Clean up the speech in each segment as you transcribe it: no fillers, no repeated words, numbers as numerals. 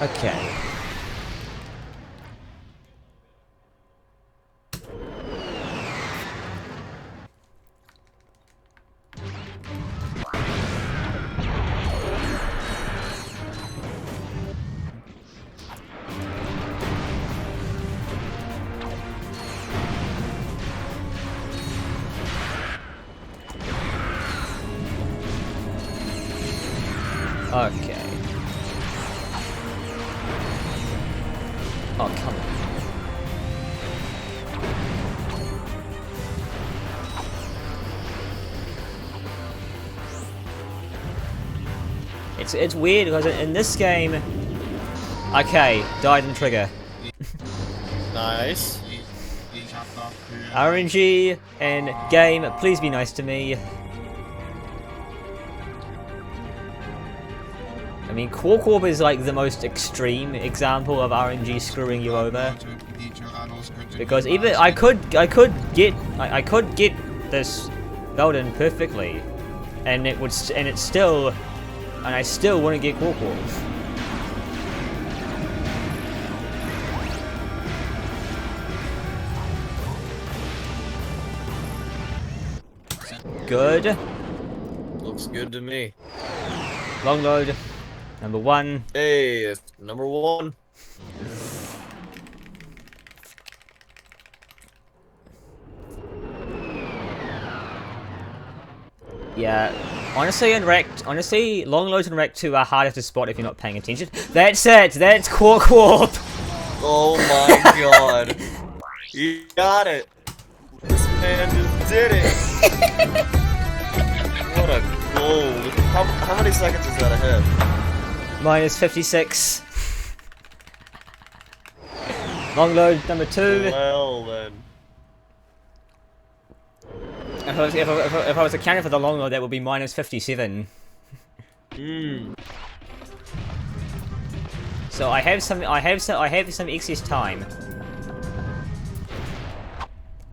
Okay. Okay. Oh, come on. It's weird because in this game... Okay, died in trigger. Nice. RNG and game, please be nice to me. I mean, Quark Orb is like the most extreme example of RNG screwing you over. Because even I could get this golden perfectly, and I still wouldn't get Quark Orb. Good. Looks good to me. Long load. Number 1. Hey, it's number 1. Yeah. Honestly, long loads in Rec 2 are harder to spot if you're not paying attention. That's it! That's Quark Warp! Oh my god. You got it. This man just did it. What a gold. How many seconds is that ahead? Minus 56. Long load number 2. Well then. If I was accounting for the long load, that would be minus 57. So I have some excess time.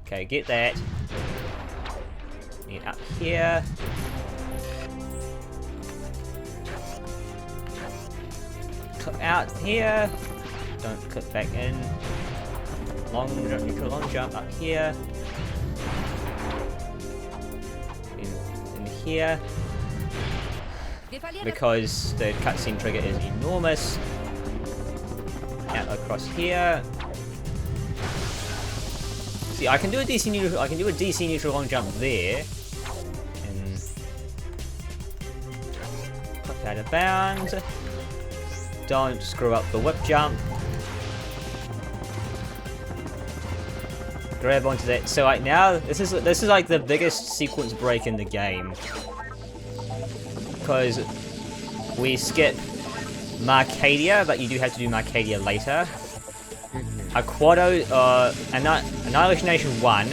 Okay, get that. Get up here. Click out here. Don't click back in. Long jump up here. In here. Because the cutscene trigger is enormous. Out across here. See, I can do a DC neutral long jump there. And click out of bounds. Don't screw up the whip jump. Grab onto that. So right now, this is like the biggest sequence break in the game, because we skip Marcadia, but you do have to do Marcadia later. Annihilation Nation 1,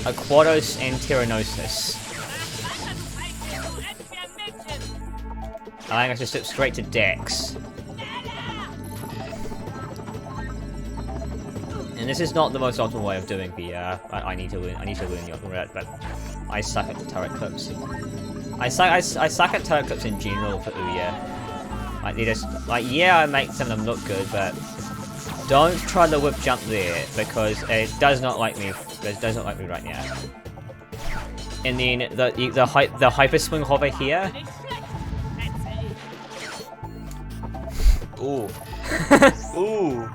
Aquados, and Tyrannosis. I think I should step straight to Dex. And this is not the most optimal way of doing VR. I need to learn the optimal route, but I suck at the turret clips. I suck at turret clips in general for Ouya. Like yeah, I make some of them look good, but don't try the whip jump there because it does not like me. It does not like me right now. And then the hyper swing hover here. Ooh. Ooh.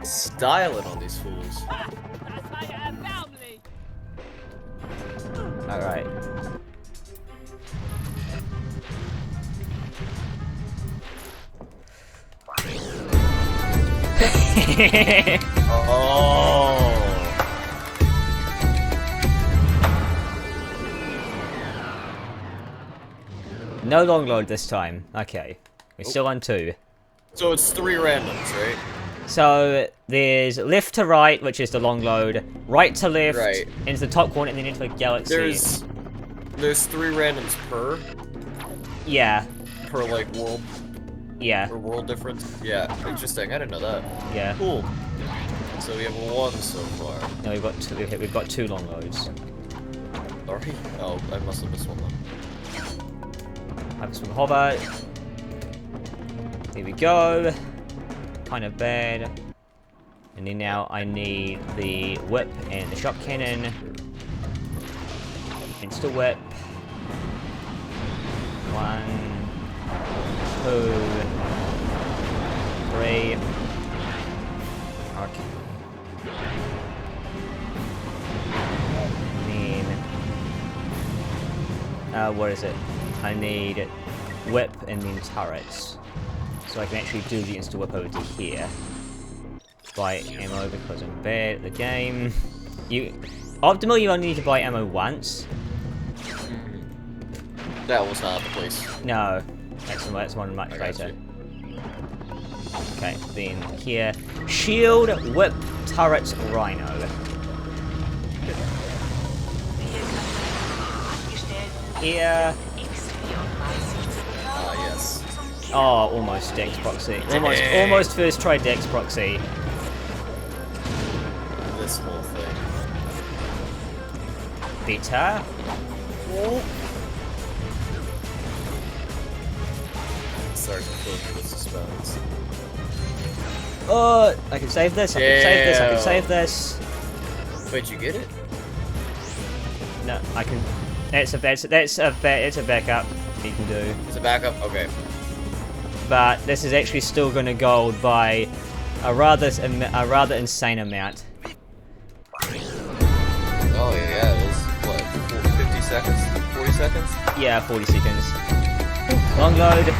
Styling on these fools. Alright. Oh. No long load this time. Okay. We're still on 2. So it's 3 randoms, right? So there's left to right, which is the long load, right to left, right into the top corner, and then into the galaxy. There's 3 randoms per? Yeah. Per, like, world? Yeah. Or world difference? Yeah, interesting. I didn't know that. Yeah. Cool. So we have 1 so far. No, we've got 2. We've got 2 long loads. Sorry? Oh, I must have missed one then. Hyper swing hover. Here we go. Kind of bad. And then now I need the whip and the shock cannon. Insta whip. 1, 2, 3. Okay. And then, what is it? I need whip and then turrets. So I can actually do the insta whip over to here. Buy ammo because I'm bad at the game. Optimally, you only need to buy ammo once. That was not the place. No, that's one much later. Okay, then here, shield, whip, turrets, rhino. Here. Yes. Oh, almost Dex proxy. Almost first try Dex proxy. This whole thing. Beta. Sorry for closing the suspense. Oh, I can save this. I can save this. I can save this. Wait, you get it? No, I can. It's a backup you can do. It's a backup. Okay. But this is actually still going to gold by a rather insane amount. Oh yeah, it was what, 50 seconds? 40 seconds? Yeah, 40 seconds. Long load.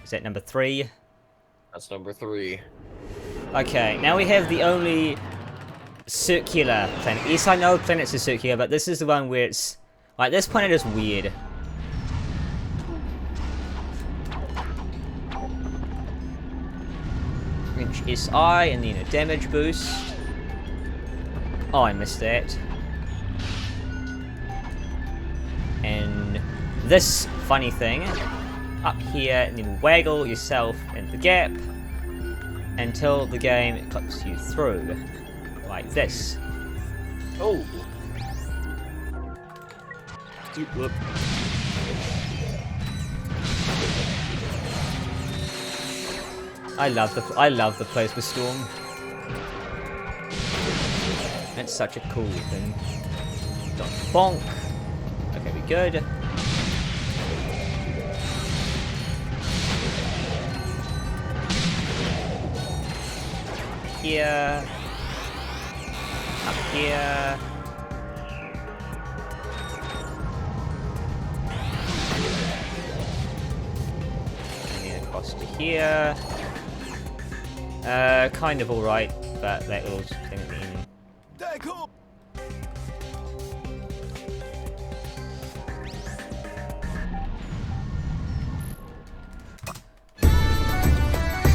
Is that number 3? That's number 3. Okay, now we have the only circular planet. Yes, I know planets are circular, but this is the one where it's like this planet is weird. Inch SI and then a damage boost. Oh, I missed that. And this funny thing up here, and then waggle yourself in the gap until the game clips you through, like this. Oh. Whoop. I love the Plasma Storm. It's such a cool thing. Bonk. Okay, we good. Here. Up here. And then across to here. Kind of alright, but that little thing at the end.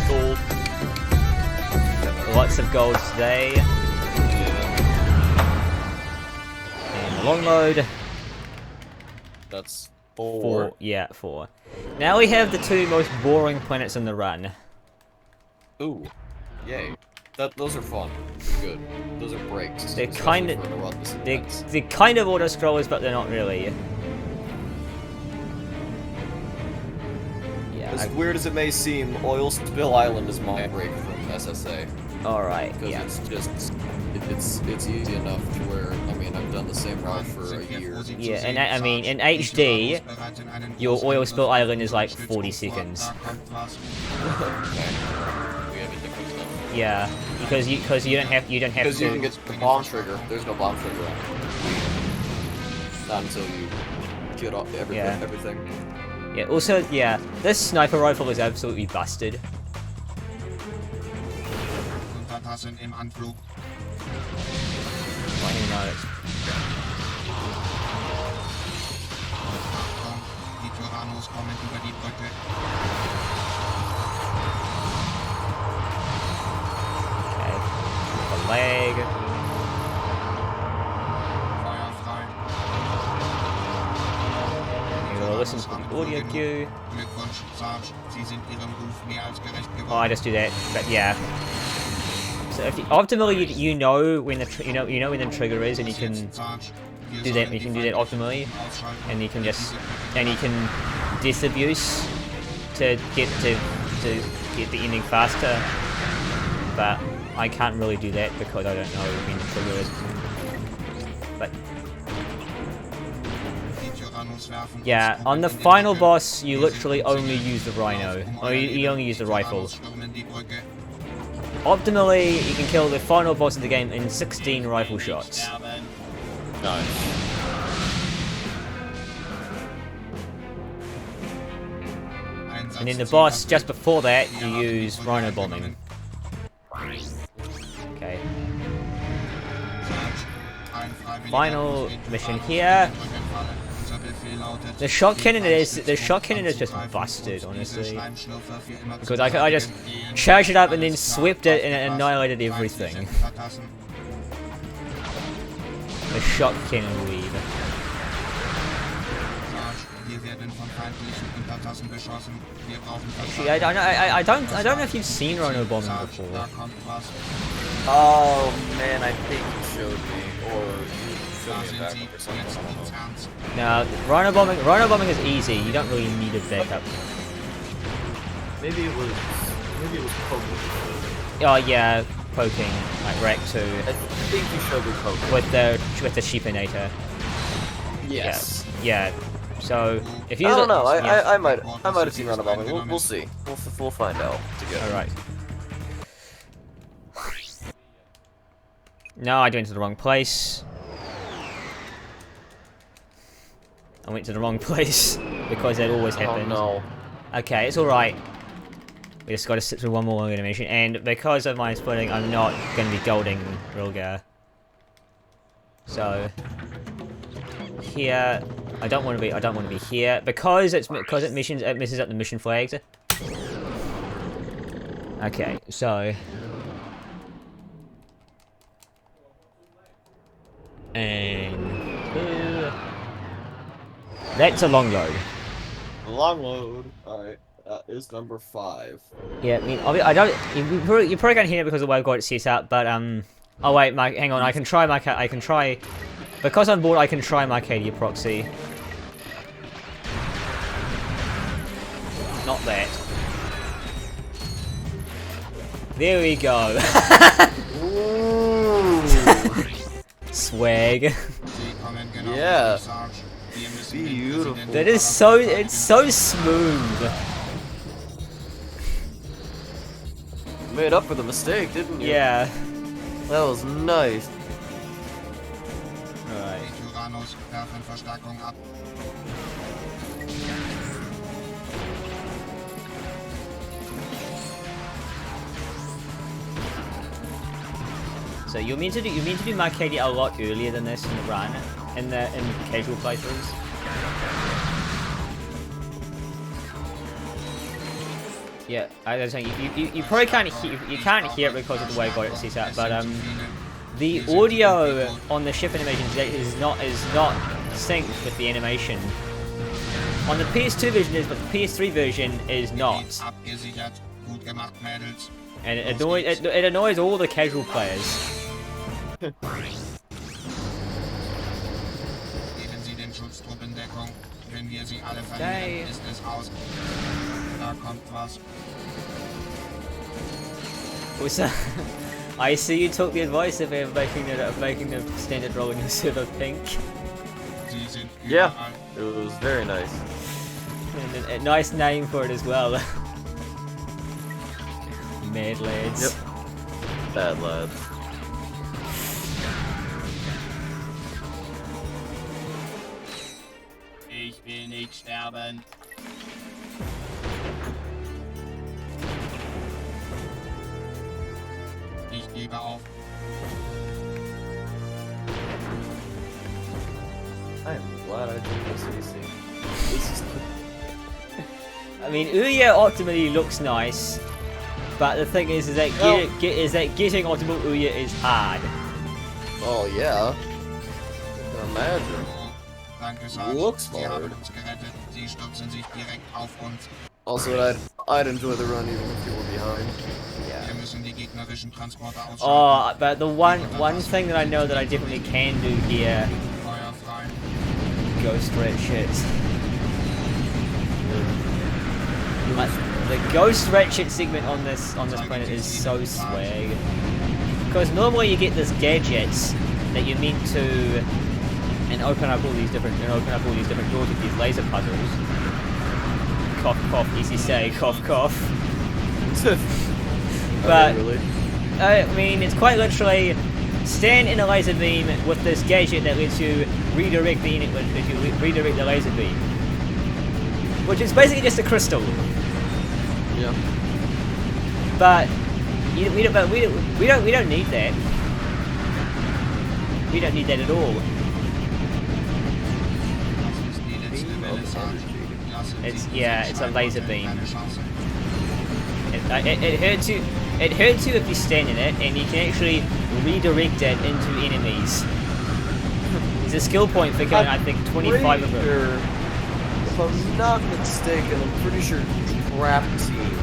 Gold. Lots of gold today. And the long load. That's 4. Yeah, 4. Now we have the 2 most boring planets in the run. Ooh. Yay. Those are fun. Good. Those are breaks. They're kind of they're kind of auto scrollers, but they're not really. Yeah. As weird as it may seem, Oil Spill Island is my break from SSA. All right. Because Yeah. it's just it's easy enough to where I mean I've done the same route for a year. Yeah, and I mean in HD, your Oil Spill Island is like 40 seconds. Yeah, because you don't have to. Because you can get the bomb trigger. There's no bomb trigger on it. Not until you get off everything. Yeah. Also, yeah, this sniper rifle is absolutely busted. I don't know. The leg. You gotta listen to the audio cue. Oh, I just do that, but yeah. So if optimally, you know when the when the trigger is, and you can do that. You can do that optimally, and you can death abuse to get the ending faster, but I can't really do that because I don't know when to trigger it. But yeah, on the final boss, you literally only use the rhino, or you only use the rifle. Optimally, you can kill the final boss of the game in 16 rifle shots. Nice. And then the boss, just before that, you use rhino bombing. Okay. Final mission here. The shot cannon is just busted, honestly. Because I just charged it up and then swept it and it annihilated everything. The shot cannon weave. Actually, I don't know if you've seen rhino bombing before. Oh man, I think you showed me, or you showed me a backup or something. I don't know. No, rhino bombing is easy. You don't really need a backup. Maybe it was poking. Oh yeah, poking like Ratchet I think you showed me poking. with the sheepinator. Yes. Yeah. So if you I don't know. yeah. I might have seen rhino bombing. We'll see. We'll find out together. All right. No, I went to the wrong place. I went to the wrong place because that always happens. Oh no. Okay, it's alright. We just gotta sit through one more animation, and because of my splitting, I'm not gonna be golding Rilgar. So here, I don't want to be here because it messes up the mission flags. Okay, so and that's a long load. Long load. Alright, that is number 5. Yeah, I mean, I don't. You probably can't hear it because of the way I've got it set up. But oh wait, hang on. I can try because I'm bored. I can try my Arcadia proxy. Not that. There we go. Swag. Yeah. Beautiful. That is so. It's so smooth. You made up for the mistake, didn't you? Yeah. That was nice. Alright. So you mean to do Arcadia a lot earlier than this in the run, in casual playthroughs. Yeah, I was saying you probably can't hear it because of the way I got it set up, but the audio on the ship animations is not synced with the animation. On the PS2 version is, but the PS3 version is not. And it annoys all the casual players. Okay. Also, I see you took the advice of making the standard role in your server pink. Yeah, it was very nice. And a nice name for it as well. Mad lads. Yep. Bad lads. Ich will nicht sterben. Ich gebe auf. I am glad I did this easy. I mean, Ouya optimally looks nice, but the thing is that getting optimal Ouya is hard. Oh yeah. I can imagine. Looks hard. Also, I'd enjoy the run even if you were behind. Yeah. Oh, but the one thing that I know that I definitely can do here, Ghost Ratchet. Like, the Ghost Ratchet segment on this planet is so swag. Because normally you get this gadgets that you're meant to and open up all these different doors with these laser puzzles. Cough cough, easy say, cough cough. But really? I mean, it's quite literally stand in a laser beam with this gadget that lets you redirect the laser beam, which is basically just a crystal. Yeah. But we don't need that. We don't need that at all. It's a laser beam. It hurts you. It hurts you if you stand in it, and you can actually redirect it into enemies. There's a skill point for killing, I think, 25 of them. If I'm not mistaken, I'm pretty sure Trap Team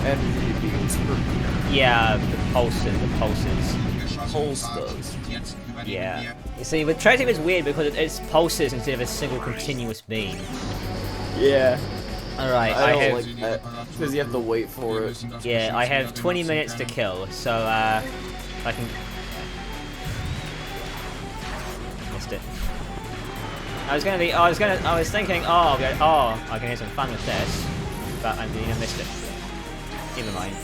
energy beams per Yeah, the pulses. pulse does. Yeah. You see, with Trap Team it's weird because it's pulses instead of a single continuous beam. Yeah. Alright, I don't have... like that, because you have to wait for it. Yeah, I have 20 minutes to kill, so I can... Missed it. I was thinking, I can have some fun with this, but I missed it. Never mind.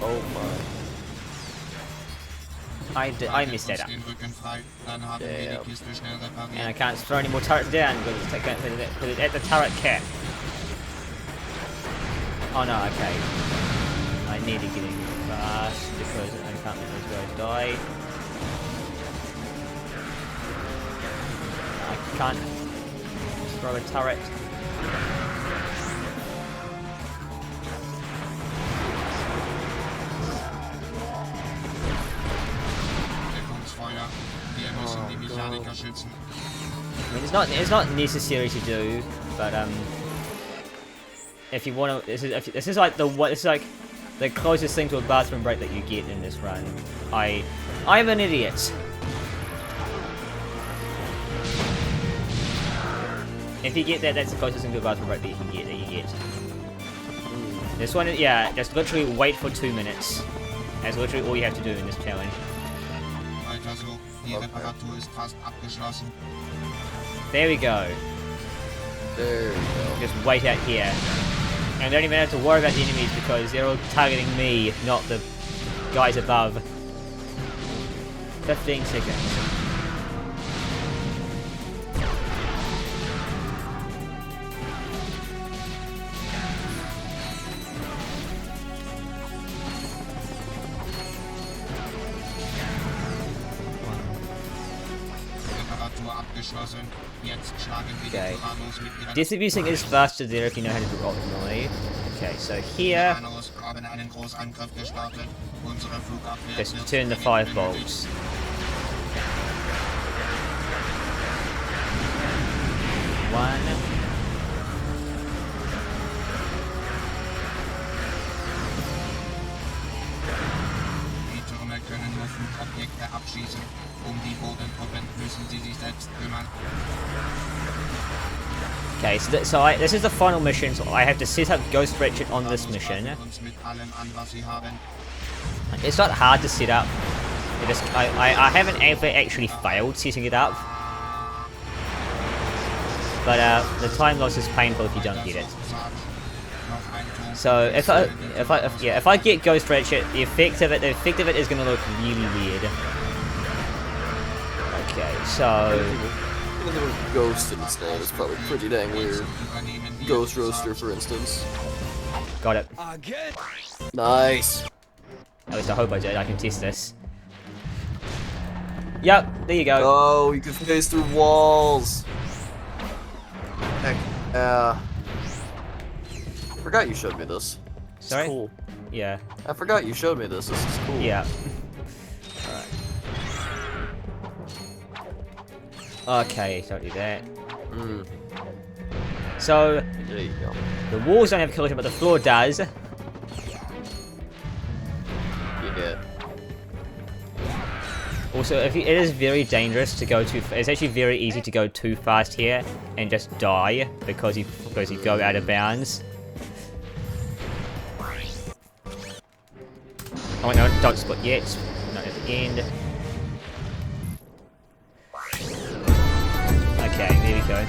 Oh my. I missed that up. Damn. And I can't throw any more turrets down because it's at the turret cap. Oh no, okay. I need to get in fast because I can't let those guys die. I can't throw a turret. I mean, it's not necessary to do, but if you want to, this is like the closest thing to a bathroom break that you get in this run. I'm an idiot. If you get that, that's the closest thing to a bathroom break that you can get. This one, yeah, just literally wait for 2 minutes. That's literally all you have to do in this challenge. There we go. There we go. Just wait out here. And I don't even have to worry about the enemies because they're all targeting me, not the guys above. 15 seconds. Okay. Distributing is faster there if you know how to do it optimally. Okay, so here, just turn the 5 bolts. One. Okay, so this is the final mission, so I have to set up Ghost Ratchet on this mission. It's not hard to set up. I haven't ever actually failed setting it up. But the time loss is painful if you don't get it. So if I get Ghost Ratchet, the effect of it is going to look really weird. Okay, so Ghost in its name is probably pretty dang weird. Ghost Roaster, for instance. Got it. Nice. At least I hope I did. I can test this. Yep, there you go. Oh, you can phase through walls. Heck yeah. I forgot you showed me this. It's Sorry? cool. Yeah. I forgot you showed me this. This is cool. Yeah. Alright. Okay, don't do that. So, There you go. the walls don't have collision, but the floor does. Yeah. All Also, it is very dangerous to go too. It's actually very easy to go too fast here and just die because you go out of bounds. Oh no! Don't split yet. Not at the end. Okay, there we go.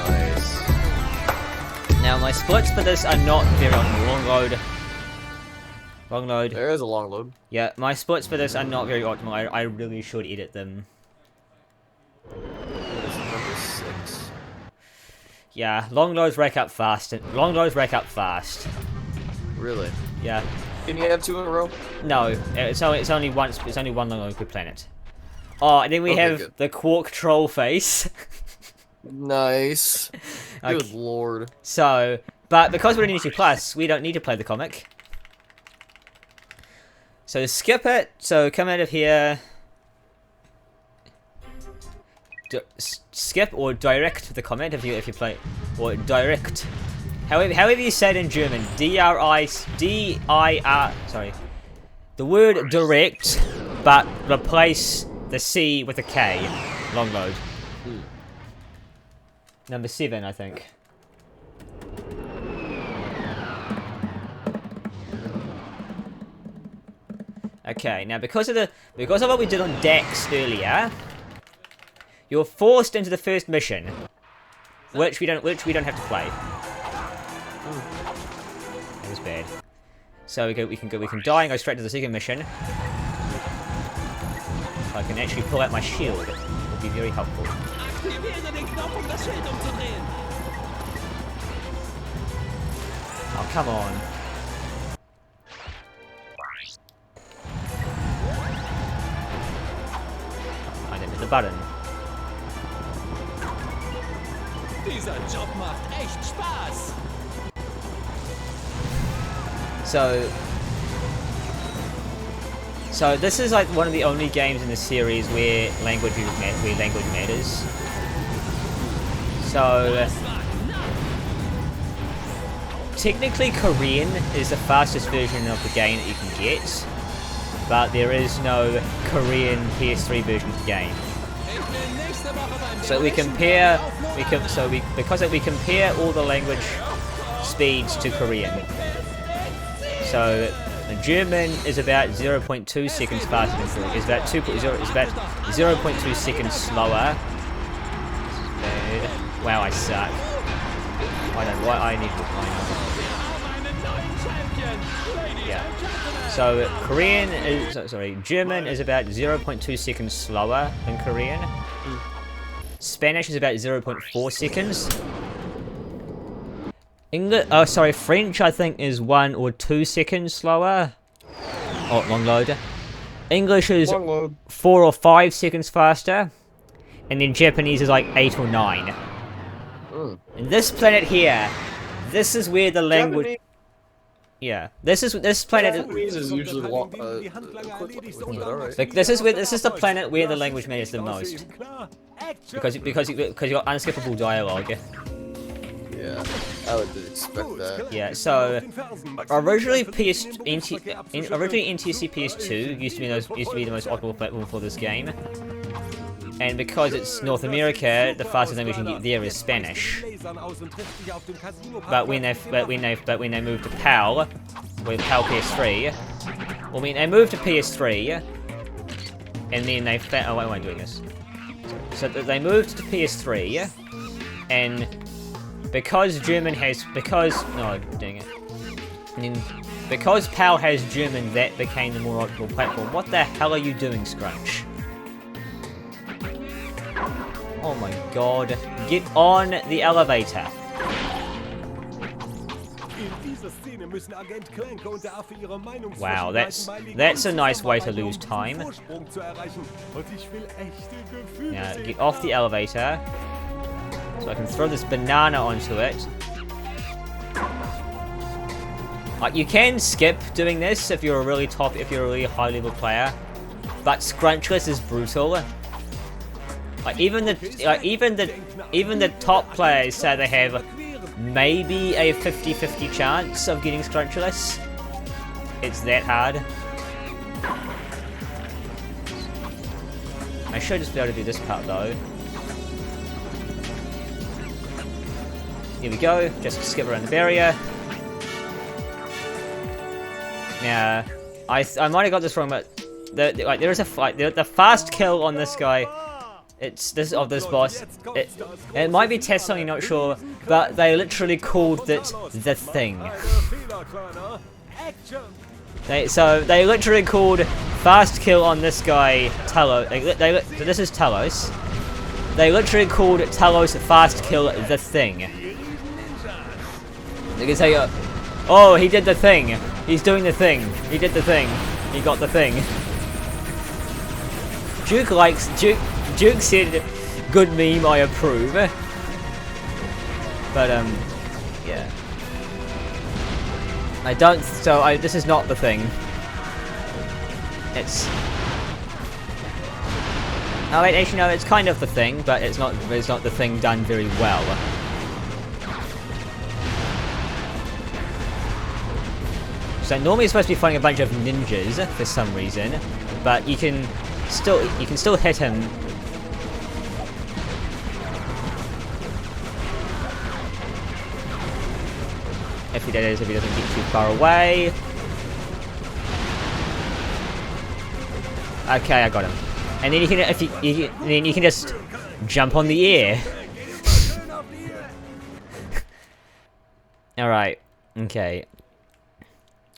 Nice. Now my splits for this are not very long load. Long load. There is a long load. Yeah, my splits for this are not very optimal. I really should edit them. This is number 6. Yeah, long loads rack up fast. Long loads rack up fast. Really? Yeah. Can you have 2 in a row? No, it's only once. It's only one long load per planet. Oh, and then we Okay, have good. the Quark troll face. Nice. Good Okay. lord. So, but because we're in EC+, we don't need to play the comic. So skip it. So come out of here. Skip or direct the comment if you play, or direct. However you say it in German. D-I-R. Sorry. The word direct, but replace the C with a K. Long load. Number 7, I think. Okay, now because of what we did on Dex earlier, you're forced into the first mission, which we don't have to play. That was bad. So we can die and go straight to the second mission. I can actually pull out my shield. It will be very helpful. Oh, come on. I didn't hit the button. Dieser Job macht echt Spaß. So this is like one of the only games in the series where language matters. So technically Korean is the fastest version of the game that you can get, but there is no Korean PS3 version of the game. So we compare all the language speeds to Korean. So the German is about 0.2 seconds faster than Korean. It's about 0.2 seconds slower. Wow, I suck. I don't know what I need to find. Yeah. So German is about 0.2 seconds slower than Korean. Spanish is about 0.4 seconds. French I think is 1 or 2 seconds slower. Oh, long load. English is 4 or 5 seconds faster, and then Japanese is like 8 or 9. And this planet here, this is where the language. Japanese. Yeah, this planet. Japanese is usually long. Like this is the planet where the language matters the most, because you got unskippable dialogue. Yeah, I would expect that. Yeah, so originally NTSC PS2 used to be the most optimal platform for this game, and because it's North America, the fastest language you can get there is Spanish. But when they moved to PAL, with PAL PS3, they moved to PS3, and then they found. Oh, why am I doing this? So they moved to PS3, and because PAL has German, that became the more optimal platform. What the hell are you doing, Scrunch? Oh my god. Get on the elevator. Wow, that's a nice way to lose time. Now, get off the elevator. So I can throw this banana onto it. You can skip doing this if you're a really high level player, but Scrunchless is brutal. Even the top players say they have maybe a 50-50 chance of getting Scrunchless. It's that hard. I should just be able to do this part though. Here we go. Just skip around the barrier. Now, I might have got this wrong, but there is a fight. The fast kill on this guy. It's this boss. It might be test something, not sure, but they literally called it the thing. They literally called fast kill on this guy Talos. So this is Talos. They literally called Talos fast kill the thing. They can say, oh, he did the thing. He's doing the thing. He did the thing. He got the thing. Duke said, good meme, I approve. But, yeah. This is not the thing. It's... Oh wait, actually no, it's kind of the thing, but it's not the thing done very well. So normally you're supposed to be fighting a bunch of ninjas for some reason, but you can still hit him. If he doesn't get too far away. Okay, I got him. And then you can just jump on the air. All right. Okay.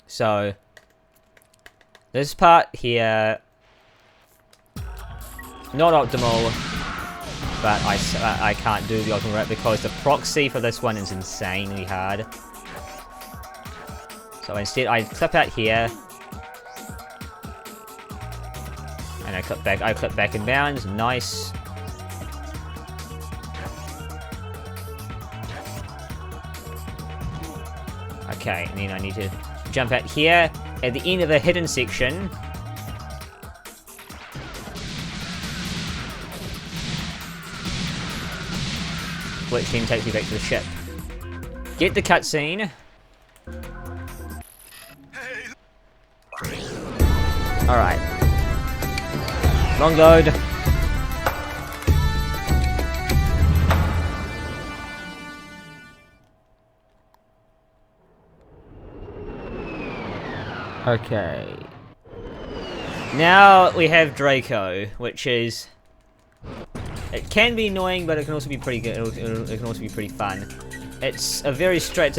So this part here, not optimal, but I can't do the optimal route because the proxy for this one is insanely hard. So instead, I clip out here, and I clip back in bounds. Nice. Okay, and then I need to jump out here at the end of the hidden section. Which then takes me back to the ship. Get the cutscene. Alright. Long load. Okay. Now we have Draco, which is... It can be annoying, but it can also be pretty good. It can also be pretty fun. It's a very straight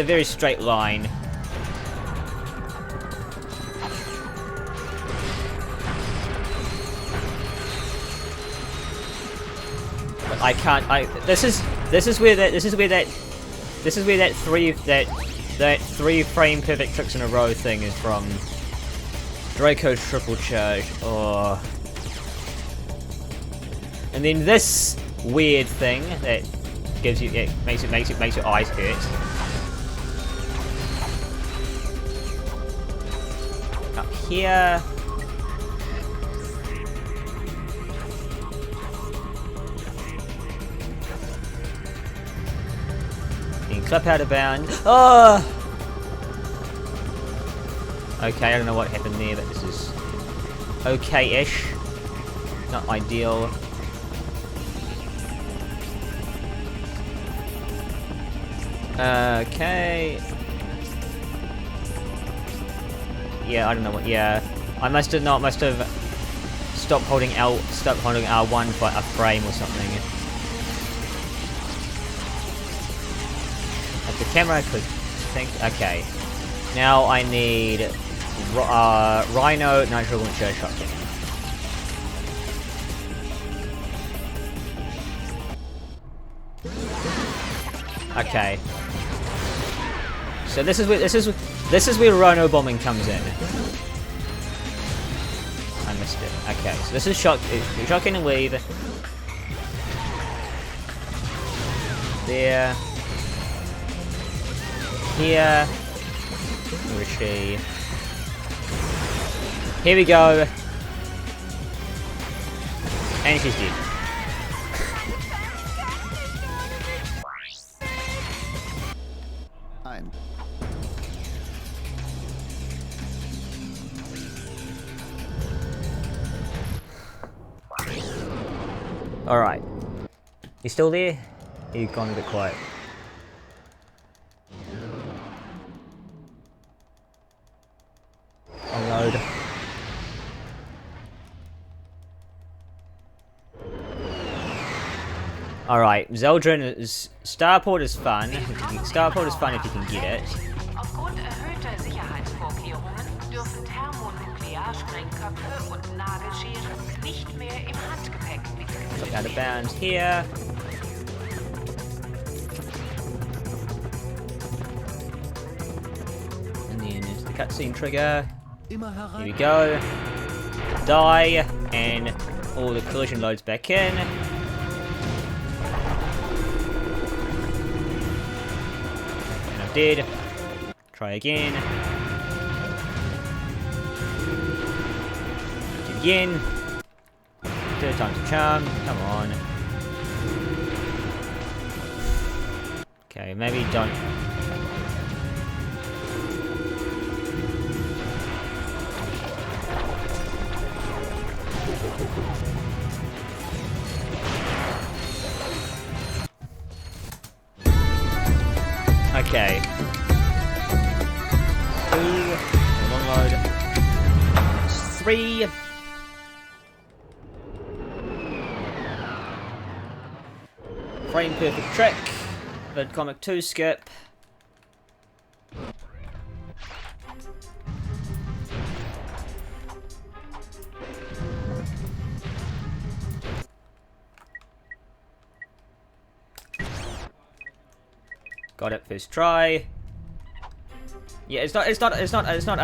line. But I can't. This is where that three frame perfect tricks in a row thing is from. Draco triple charge. Oh. And then this weird thing that gives you, it makes your eyes hurt. Up here. You can clip out of bounds. Oh! Okay, I don't know what happened there, but this is okay-ish. Not ideal. Okay. Yeah, I don't know what. Yeah, I must have stopped holding R1 for a frame or something. At the camera could think. Okay. Now I need Rhino Nitro Launcher Shotgun. Okay. So this is where Rhino bombing comes in. I missed it. Okay, so this is shotgun and weave. There. Here. Where is she? Here we go. And she's dead. Alright. You still there? You've gone a bit quiet. Unload. Alright, Zeldrin is... Starport is fun. Starport is fun if you can get it. Aufgrund erhöhter Sicherheitsvorkehrungen dürfen Thermonuklearsprengköpfe und Nagelscheren nicht mehr im Handgepäck mitgeführt Out of werden. bounds here. And then there's the cutscene trigger. Here we go. Die, and all the collision loads back in. And I'm dead. Try again. Again. Third time's a charm. Come on. Okay, maybe don't. Okay. 2. Long load. 3. Frame perfect trick. Comic 2 skip. Got it first try. Yeah, it's not a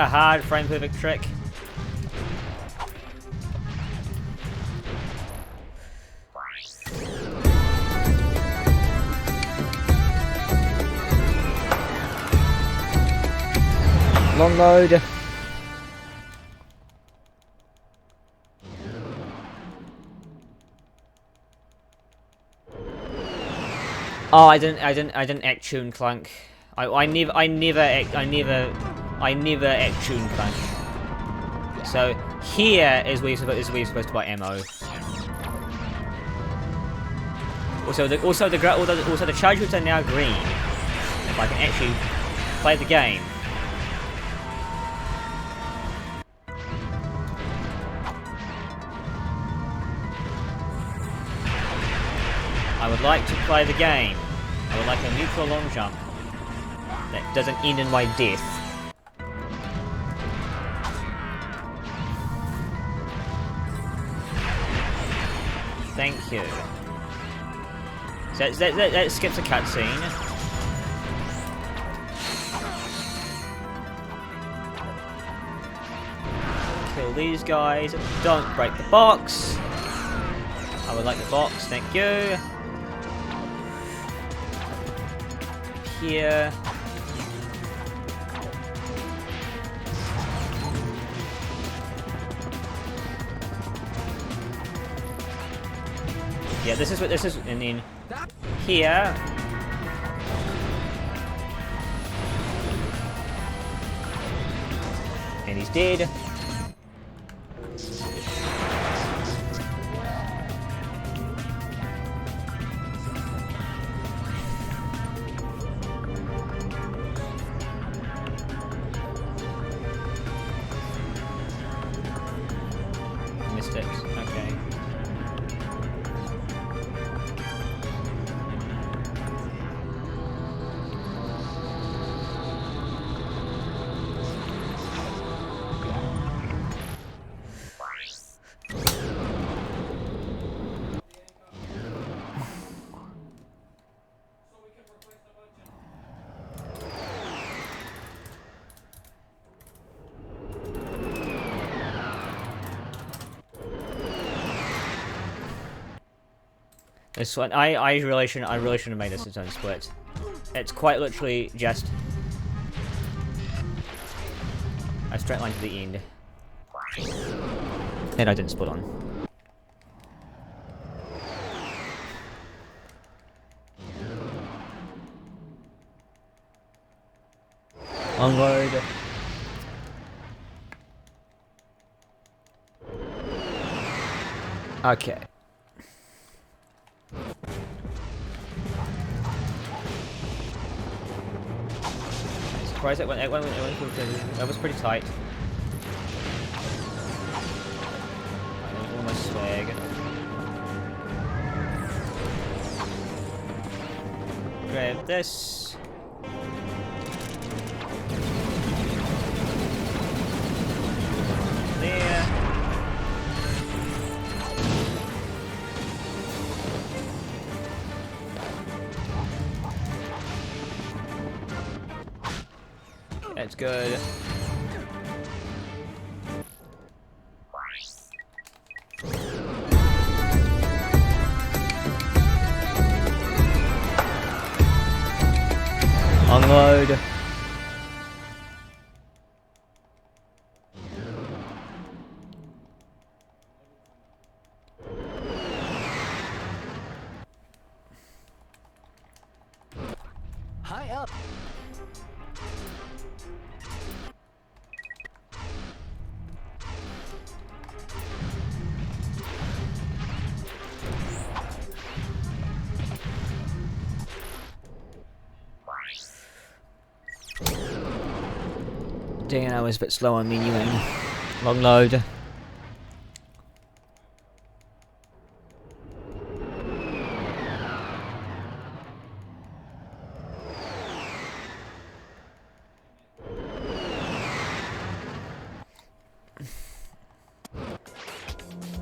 hard frame perfect trick. Long load. Oh, I didn't act tune Clank. I never act tune Clank. So here is where you're supposed to buy ammo. Also the charge hoods are now green. If I can actually play the game. I would like to play the game. I would like a neutral long jump that doesn't end in my death. Thank you. So that skips a cutscene. Kill these guys. Don't break the box. I would like the box. Thank you. Here. Yeah, this is, and then here. And he's dead. Missed it. Okay. This one, I really shouldn't have made this its own split. It's quite literally just a straight line to the end. And I didn't split on. Unload. Okay. surprised it went that was pretty tight. All my swag. Grab this. There. That's good. Unload. High up. Dang, I was a bit slow on menuing. Long load.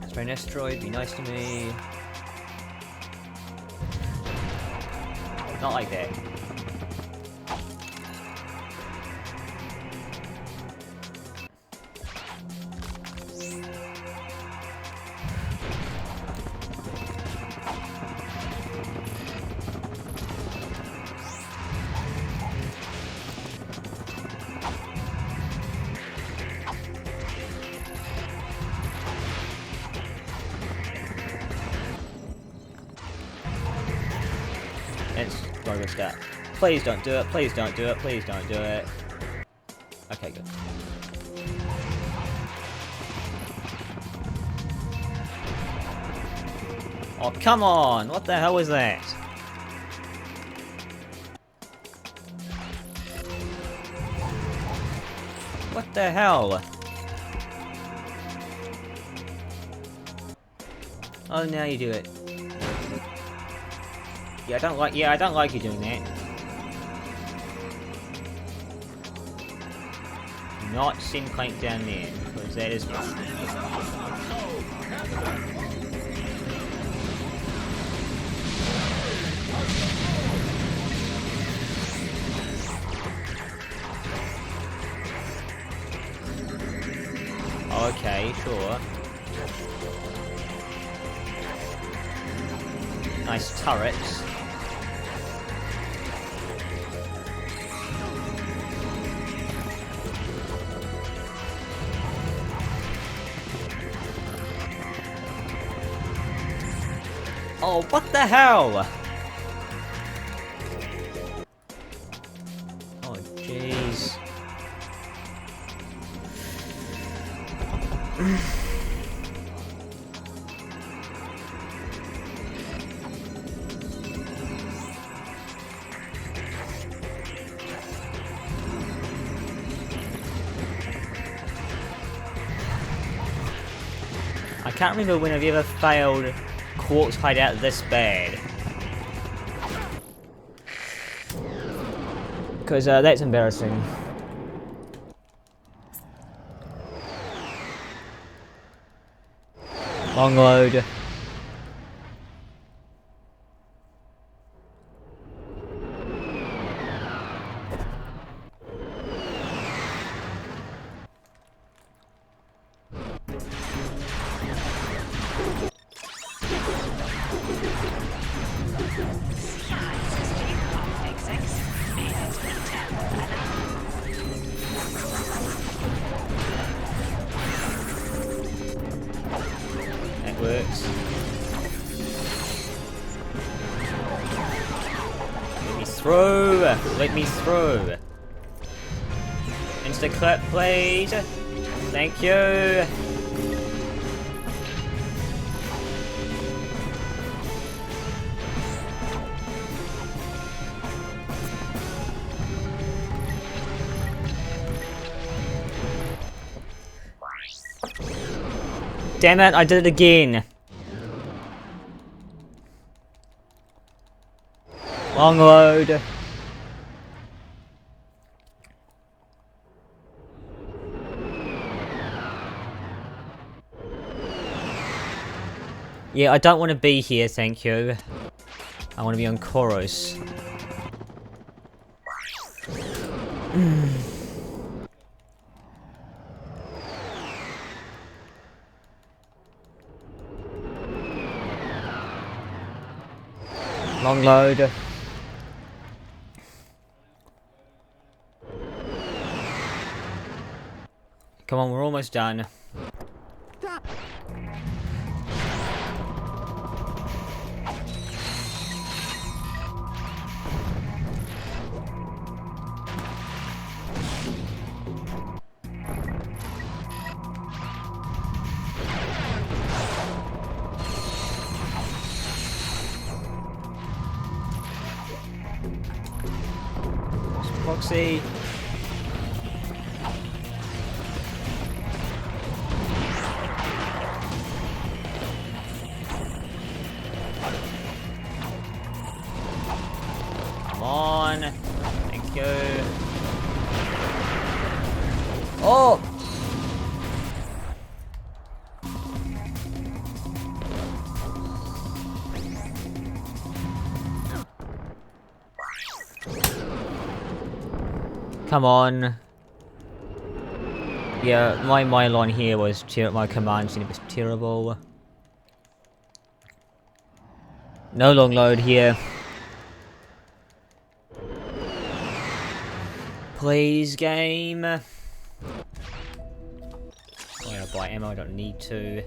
Spray an asteroid, be nice to me. Not like that. It's progress that. Please don't do it, please don't do it, please don't do it. Okay, good. Oh, come on! What the hell was that? What the hell? Oh, now you do it. Yeah, I don't like you doing that. Do not send Clank down there, because that is wrong. Okay, sure. Nice turrets. Oh, what the hell? Oh, jeez. I can't remember when I've ever failed Quark's hideout this bad. Because that's embarrassing. Long load. Works. Let me through! Let me through! Insta clip, please! Thank you! Damn it, I did it again. Long load. Yeah, I don't want to be here, thank you. I want to be on Chorus. Long load. Come on, we're almost done. Foxy. Come on. Thank you. Oh! Come on. Yeah, my line here was my command scene was terrible. No long load here. Please, game. I'm gonna buy ammo, I don't need to.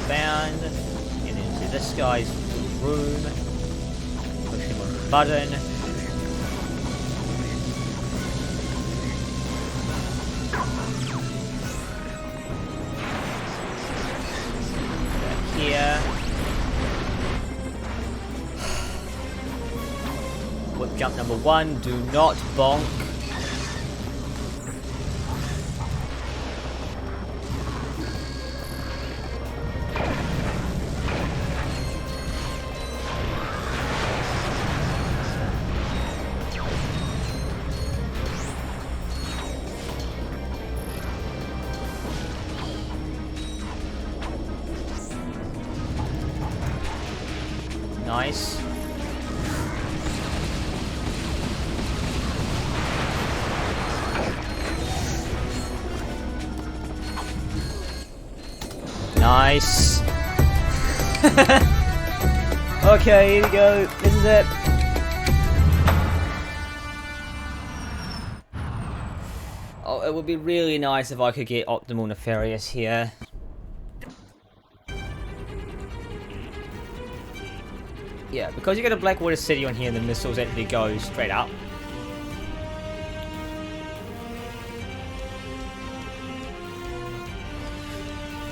Bound, get into this guy's room, push him on the button. Back here. Whip jump number 1, do not bonk. Nice. Nice. Okay, here we go. This is it. Oh, it would be really nice if I could get Optimal Nefarious here. Yeah, because you get a Blackwater City on here, the missiles actually go straight up.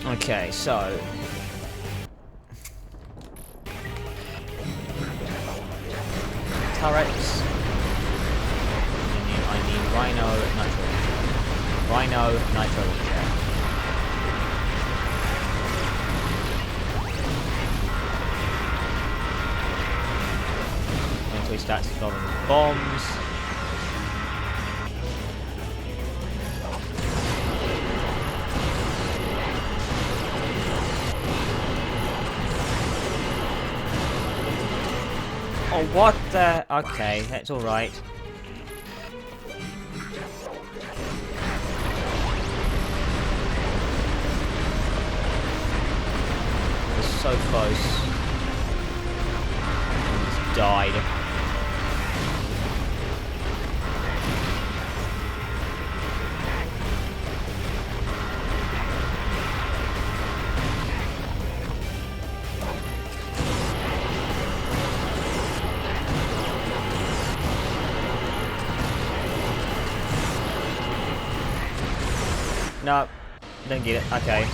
Okay, so... turrets. I need Rhino, Nitro. Rhino, Nitro, yeah. Until he starts throwing bombs. Oh, what the? Okay, that's alright. It's so close. He's died. No, don't get it. Okay.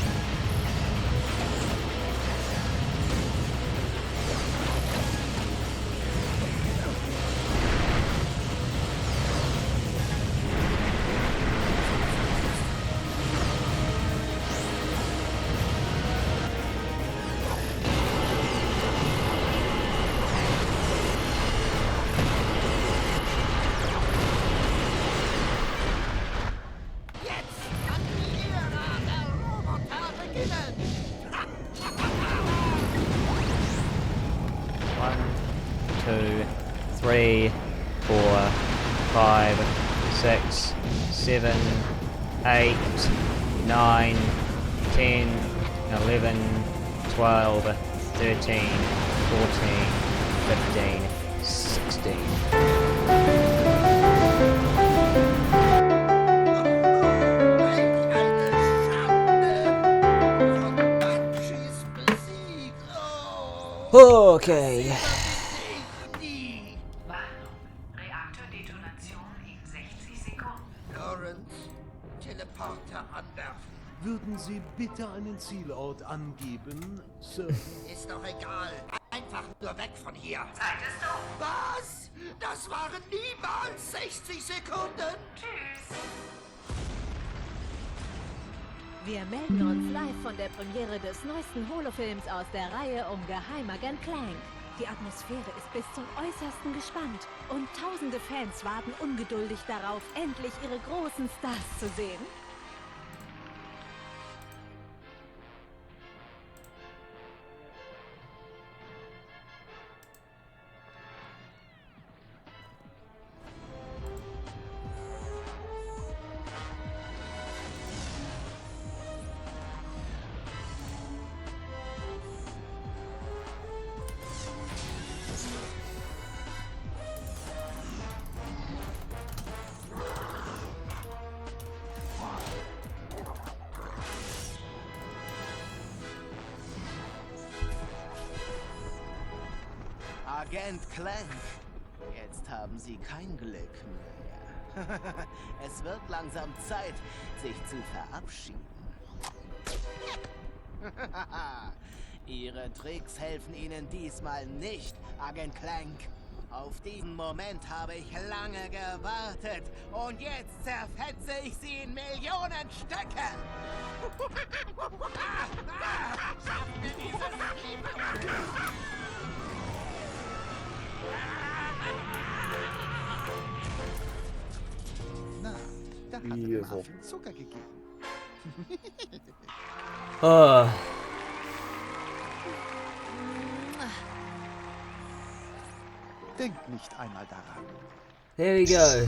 One, two, three, 4, 5, 6, 7, 8, 9, 10, 11, 12, 13, 14, 15, 16. Okay. Warnung. Reaktordetonation in 60 Sekunden. Lawrence, Teleporter anwerfen. Würden Sie bitte einen Zielort angeben, Sir? Ist doch egal. Einfach nur weg von hier. Zeit ist um. Was? Das waren niemals 60 Sekunden. Tschüss. Wir melden uns live von der Premiere des neuesten Holofilms aus der Reihe um Geheimagent Clank. Die Atmosphäre ist bis zum Äußersten gespannt und tausende Fans warten ungeduldig darauf, endlich ihre großen Stars zu sehen. Agent Clank, jetzt haben Sie kein Glück mehr. Es wird langsam Zeit, sich zu verabschieden. Ihre Tricks helfen Ihnen diesmal nicht, Agent Clank. Auf diesen Moment habe ich lange gewartet und jetzt zerfetze ich Sie in Millionen Stücke. Schaffen wir dieses Na, da hat er dem Affen Zucker gegeben. Oh. Denk nicht einmal daran. There we go.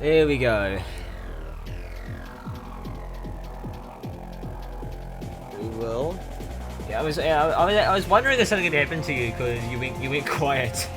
There we go. We will. Yeah, I was wondering if something had happened to you because you went quiet.